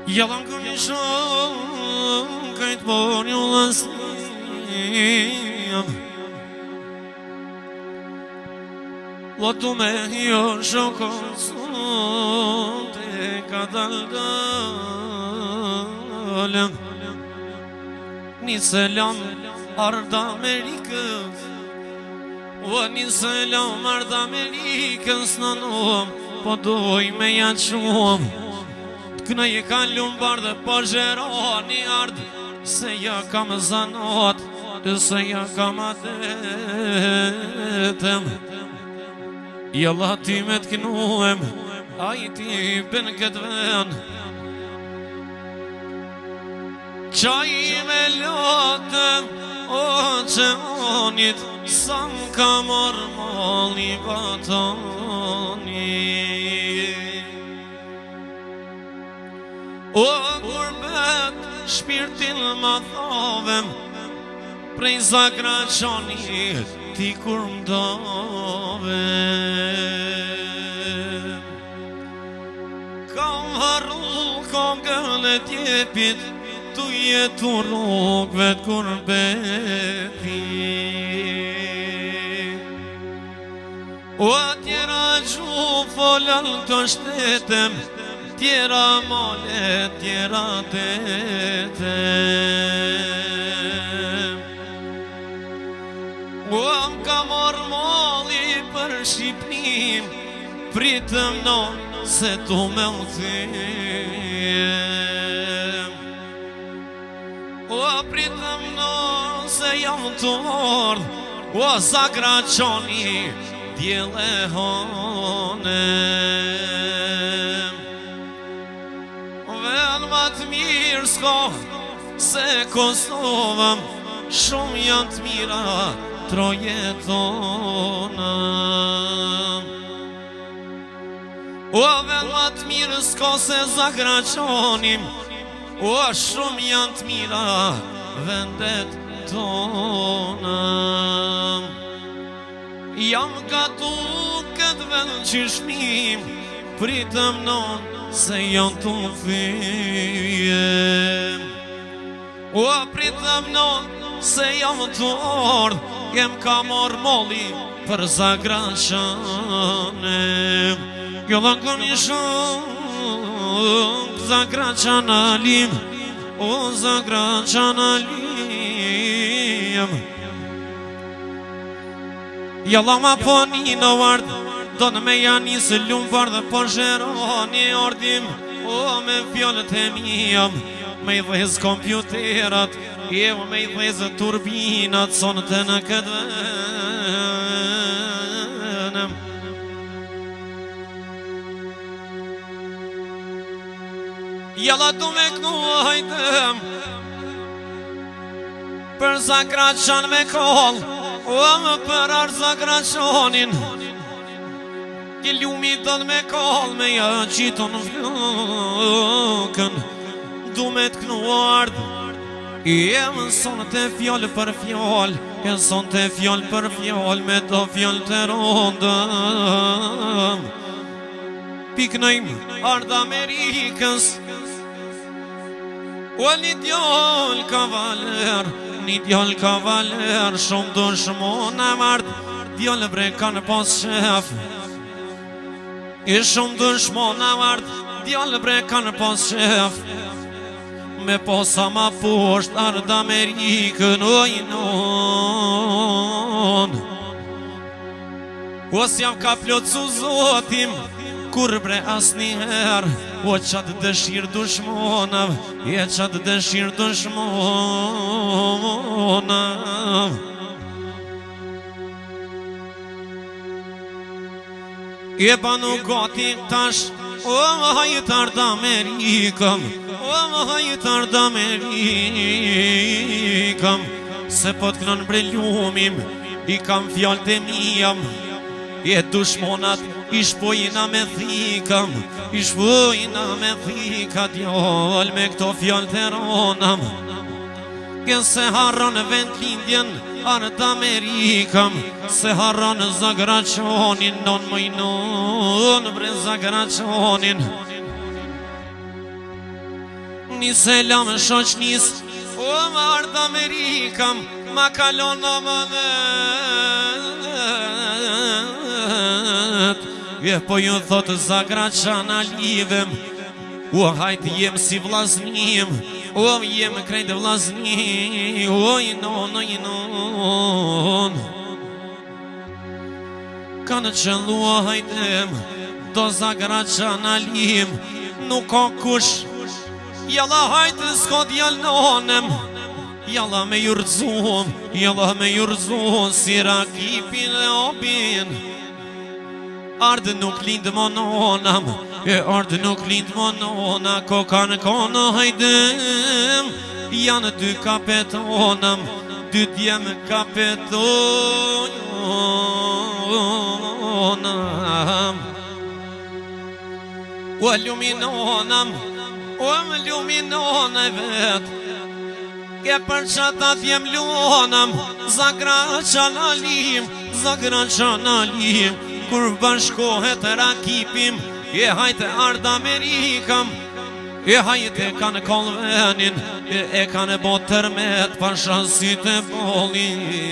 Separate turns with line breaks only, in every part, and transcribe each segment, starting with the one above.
Yalan konuşan kayıt bor yolasıyım. Lotto me yor şokosun te kadar dalem. Ni selam arda Amerikës. O ni selam arda Amerikës nanom. Po doj me janë shumë. Këna je kanë lumbar dhe po zheroni ardë. Se ja kam zanot, se ja kam adetem. Jalla ti me t'knuem, a i ti bën këtë ven. Qaj me lotëm, o që onit, sa m'ka morë mali batoni. O gurbet, shpirtin ma thovem, prej zakra qoni ti kur m'dovem. Kam harru kongën e tjepit, tu jetu rrugve t'kurbetit. O atjera gju folën të shtetem, tjera male, tjera tetem. O m'ka morë mali për Shqipnin, pritëm non se tu me uthem. O pritëm non se jam të mordh, o zakra qoni djele hanem. Ven ma të mirë s'ko se Kosovëm, shumë janë të mira troje tona. O ven ma të mirë s'ko se zakra qonim, o shumë janë të mira vendet tona. Jam gatu këtë vend qishmim, pritëm non se janë të fyjem. O pritëm non se janë të ardh, jem ka morë moli për zakra qanem. Jollan koni shumë, zakra qanalim, o zakra qanalim. Jalla ma po një në vardë, do në me janë njësë lumbar dhe po zheroni ordim. O me fjallët e mijam, me i dhez kompjuterat, e me i dhez turbinat, sonë të në këtë venem. Jalla du me kënu hajtëm, për zakra qanë me kollë, o më për arë zakra qonin. Gjellumi dën me kollë me ja qiton flokën. Du me t'knu ardë, e më sonë të fjallë për fjallë, e sonë të fjallë për fjallë, me do fjallë të rondëm. Piknojmë ardë Amerikës, o një djallë kavaler, një djallë kavaler, shumë dushmon e mardë, djallë bre kanë pas shef. I shumë dushmon e mardë, djallë bre kanë pas shef. Me posa ma posht ardë Amerikën, ojnon. O s'jam ka plotësu zotim, kur bre as njëherë, o qatë dëshirë dushmonav, e qatë dëshirë dushmonav. E banu gati tash, o më hajtar d'Amerikëm, o më hajtar d'Amerikëm. Se po t'knon bre ljumim, i kam fjallë të mijam, e dushmonat i shpojina me thikam, i shpojina me thika djallë me këto fjallë të ronam. Se harron vend lindjen ardë Amerikëm, se harron zakra qonin, non mëjnon bre zakra qonin. Një selam shoqnis, o më ardh Amerikam, ma kalon në mënet. Po ju thotë zagra qana livem, o hajt jem si vlaznim, o jem krejt vlaznim, o inon. Kanë që luajtem, do zagra qana lim, nuk ka kush. Jalla hajtë s'ko djalnonem, jalla me jurëzum, si rakipin e obin. Ardë nuk lindë mononam, ardë nuk lindë monona, ko kanë kono hajdem, janë dy kapetonam, dy djem kapetonam. O luminonam, o më luminone vet, ke për qata t'jem luonam, zagra qanalim, kur bashkohet rakipim, e hajte ardh Amerikam, e hajte kanë kolvenin, e kanë bot tërmet, pashasit e bolit.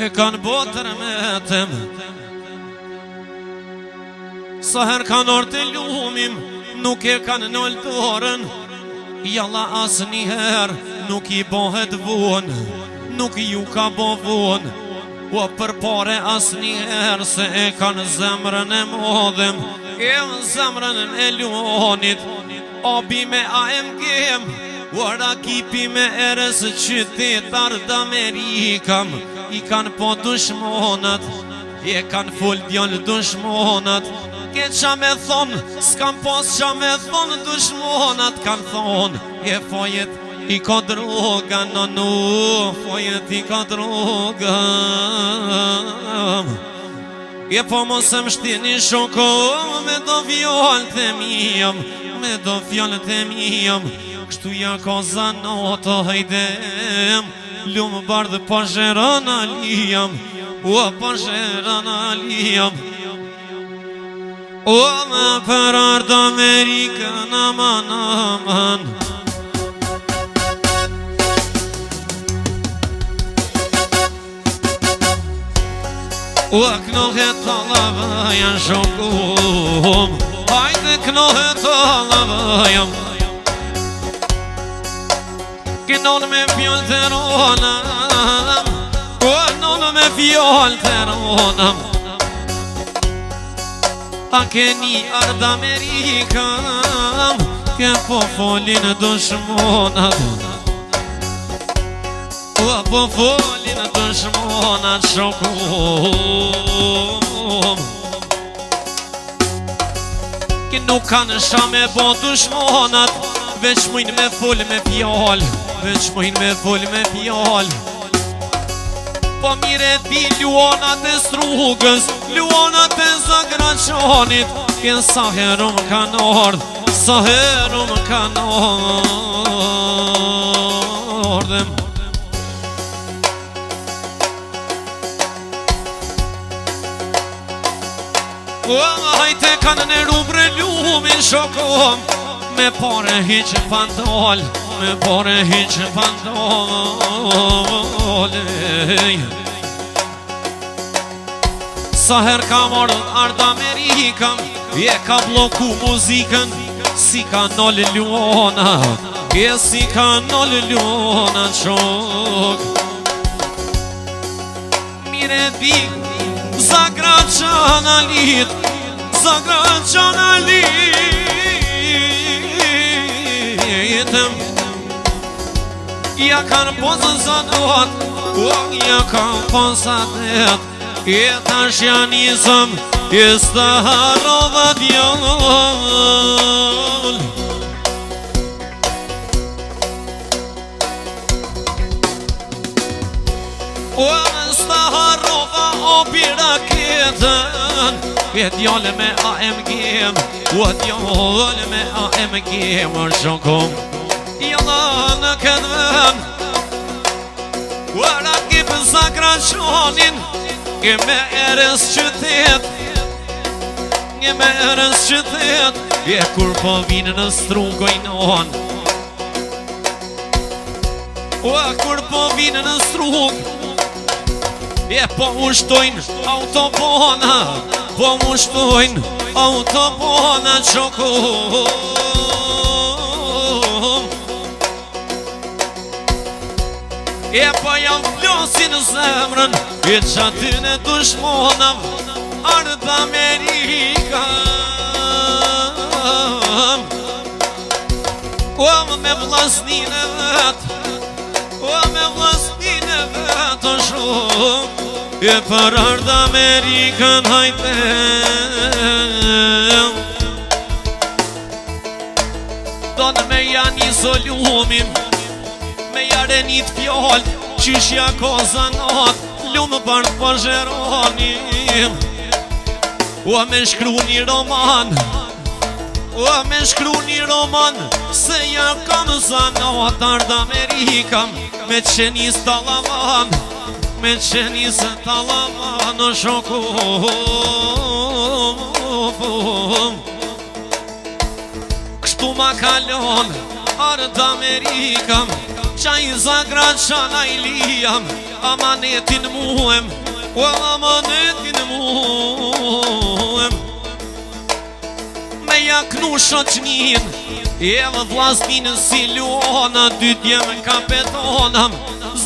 E kanë bot tërmetem, sa her kanë orë të lumim, nuk e kanë nëllë dorën, jalla as njëherë nuk i bohet vonë, nuk ju ka bo vonë, o për pare as njëherë, se e kanë zemrën e modhem, e zemrën e luonit, obi me AMG-em, o rakipi me erës qytetar d'Amerikam, i kanë po dushmonat, e kanë full djallë dushmonat, ke qa me thonë, s'kam pos qa me thonë, dushmonat kanë thonë, e fojet i ka droga, fojet i ka droga. E po mos e mshtini shoko, me do fjallët e mijam, kështu ja ka zanoto hajdem, lumë bardhë po zheran alijam, o po zheran alijam. O më për ardh Amerikën, aman. O knohet alavajan shokum, hajde knohet alavajan, kënon me fjallë të ronam, kënon me fjallë të ronam. A keni ardh Amerikam, ke po folin dushmonat, o po folin dushmonat shokum. Ke nuk kanë sha me bo dushmonat, veç mujnë me fol me fjall, po mire di luonat e strugës, luonat e zagra qanit, ke sa herum kanë ardh, O hajte kanë në rubre lumin shokom, me pare hiqë pandol, Sa her ka ardh Amerikam, e ka bloku muzikën, si ka nollë luona, si ka nollë luona shok. Mire di, zagra qanalit, ja kanë posën zanot, ja kanë posatet, e tash janë izëm, e s'ta harova djall. O s'ta harova opi raketën, e djallë me AMG, o djallë me AMG, më shokom. Jalla në këtë vend, o rakip zagra qanin, ke me erës qytet, Nge merës që thet E kur po vinë në strugojnon Kur po vinë në strug E po ushtojnë autobona Po ushtojnë autobona qokum E po jam flosin zemrën E qatin e dushmonam Ardë Amerika Me vlasnin e vet Me vlasnin e vet o shumë E për ardë Amerikën hajte Donë me janë izolumin Me jarenit fjall Qishja kozanat Lumë për të përgjeronim Me shkru një roman Me shkru një roman Se ja kam zanat Ardë Amerikam Me qenis talavan Me qenis talavan O shokum Kështu ma kalon Ardë Amerikam Qaj zagrat qana i lijam Amanetin muhem Amanetin muhem Me jaknu shoqnin E vë vlasnin si luona Dy djemë kapetonam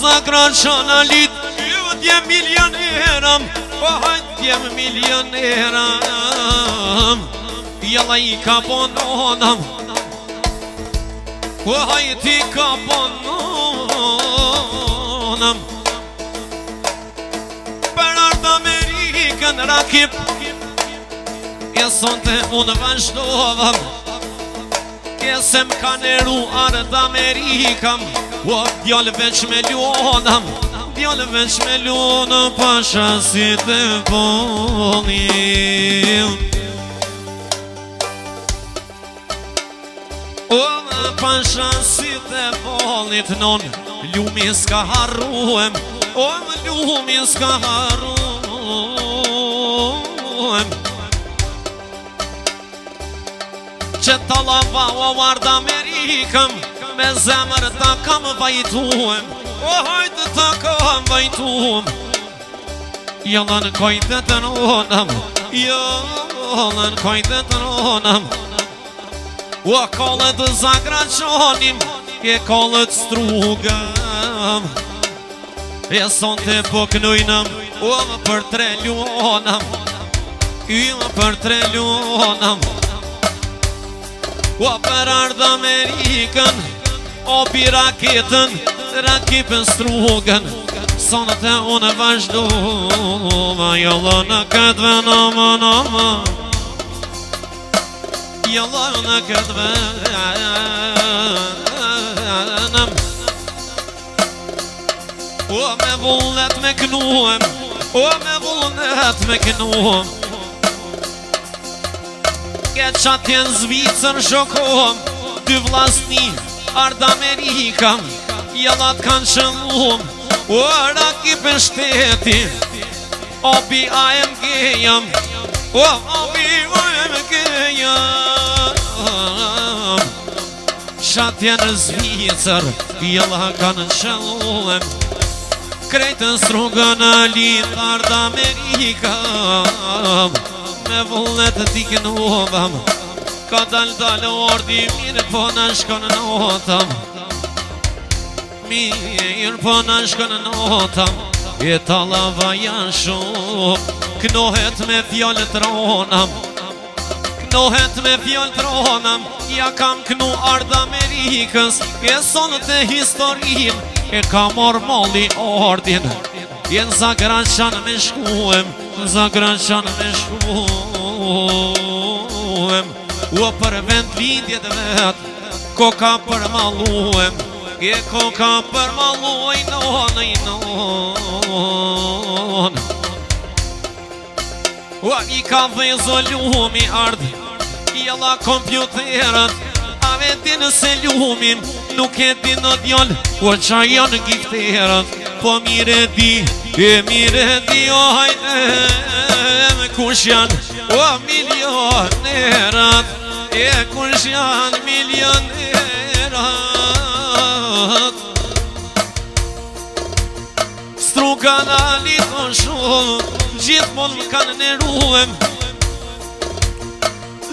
Zagrat qana lit E vë djemë milioneram Hajt djemë milioneram Jalla i kapononam Hajt i kapononam Për ardë Amerikën rakip E sonte unë vazhdovam E se m'ka neru ardë Amerikam Djallë veç me luonam Djallë veç me luonam Pasha si të vonim Pasha si të volit non Ljumi s'ka harruem Ljumi s'ka harruem Që talava o ardë Amerikëm Me zemër ta kam vajtuem Hajtë ta kam vajtuem Jallën kojtë të nonam Jallën kojtë të nonam Kolët zagrat qonim E kolët strugëm E son të poknujnëm Për tre luonam Për tre luonam Për ardë Amerikën Pi raketën Rakipën strugën Sonët e unë vazhdova Jallë në këtë venama Jallë në këtë venam Me vullnet me kënuem Me vullnet me kënuem Ke qatjen Zvicër shokom Dy vlasni ardë Amerikam Jallat kanë qëllum Rakipën shteti Obi AMG jam Obi AMG jam Qatjen Zvicër Jallat kanë qëllum Krejtën strugën lit ardë Amerikam Me vullnet t'i kënovam Ka dal ordi mirë po në shkon notam Mirë po në shkon notam E talava janë shumë Knohet me fjallë tronam Knohet me fjallë tronam Ja kam knu ardë Amerikës E sonë të historim E ka mor molli ordin Jenë zagrat qanë me shkuem Zagrat qanë me shkuem Për vend lindjet vet Koka për maluem E koka për maluaj non I ka vezo lumi ard Jalla kompjuterët A vetin se lumin Nuk e di në djall Qa janë gifterët Po mire di O hajde kush janë o milionerat, e kush janë milionerat. Stru kanalit o shumë, gjithmon më kanë neruem,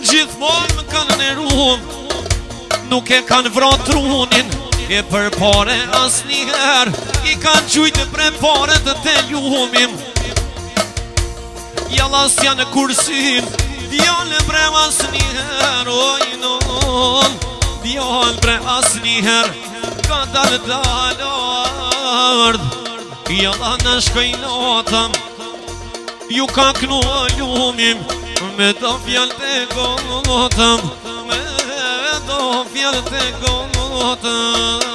gjithmon më kanë neruem, nuk e kanë vrat trunin, e për pare as njëher, i kanë qujtë pre pare të te ljumim. Jalas janë kursin, djallë bre as njëher, ojnon, djallë bre as njëher, ka dalard. Jalla në shkojnotëm, ju ka knu ljumim, me do fjall të gotëm, me do fjall të gotëm.